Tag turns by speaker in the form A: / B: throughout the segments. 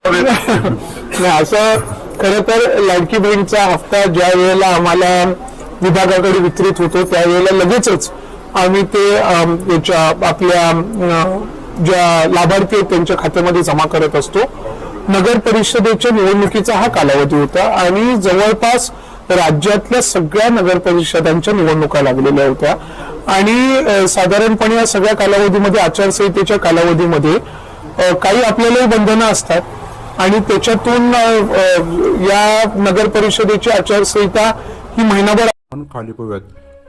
A: नाही, असं खरं तर लाडकी बहीणचा हप्ता ज्या वेळेला आम्हाला विभागाकडे वितरित होतो त्यावेळेला लगेचच आम्ही ते आपल्या ज्या लाभार्थी आहेत त्यांच्या खात्यामध्ये जमा करत असतो. नगर परिषदेच्या निवडणुकीचा हा कालावधी होता आणि जवळपास राज्यातल्या सगळ्या नगर परिषदांच्या निवडणुका लागलेल्या होत्या आणि साधारणपणे या सगळ्या कालावधीमध्ये आचारसंहितेच्या कालावधीमध्ये काही आपल्यालाही बंधनं असतात आणि त्याच्यातून या नगर परिषदेची आचारसंहिता ही महिनाभर
B: खाली पाहूयात.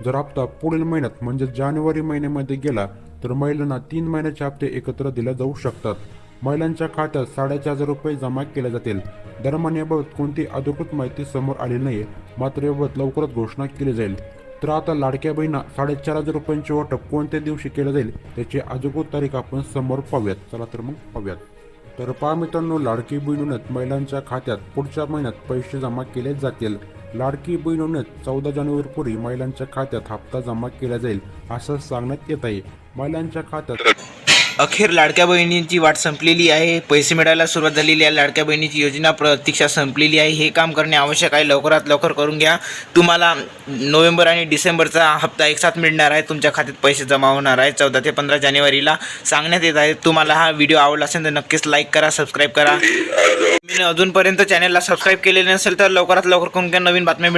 B: जर हप्ता पुढील महिन्यात म्हणजे जानेवारी महिन्यामध्ये गेला तर महिलांना 3 महिन्याचे हप्ते एकत्र दिले जाऊ शकतात. महिलांच्या खात्यात 4,500 रुपये जमा केले जातील. दरम्यान याबाबत कोणती अधिकृत माहिती समोर आली नाही, मात्र याबाबत लवकरच घोषणा केली जाईल. तर आता लाडक्या बहिणींना 4,500 रुपयांचे वाटप कोणत्या दिवशी केले जाईल त्याची अधिकृत तारीख आपण समोर पाहूयात. चला तर मग पाहूयात. तर पहा मित्रांनो, लाडकी बहिणीनेच महिलांच्या खात्यात पुढच्या महिन्यात पैसे जमा केले जातील. लाडकी बहिणीनेच 14 जानेवारीपूर्वी महिलांच्या खात्यात हप्ता जमा केला जाईल असं सांगण्यात येत आहे. महिलांच्या खात्यात
C: अखेर लाडक्या बहिणींची वाट संपलेली आहे. पैसे मिळायला सुरुवात झालेली आहे. लाडक्या बहिणीची योजना प्रतीक्षा संपलेली आहे. हे काम करणे आवश्यक आहे. लवकरात लवकर करून घ्या. तुम्हाला नोव्हेंबर आणि डिसेंबरचा हप्ता एकसाथ मिळणार आहे. तुमच्या खात्यात पैसे जमा होणार आहे 14 ते 15 जानेवारीला सांगण्यात येत आहे. तुम्हाला हा व्हिडिओ आवडला असेल तर नक्कीच लाईक करा, सबस्क्राईब करा. तुम्ही अजूनपर्यंत चॅनलला सबस्क्राईब केलेले नसेल तर लवकरात लवकर करून घ्या. नवीन बातम्या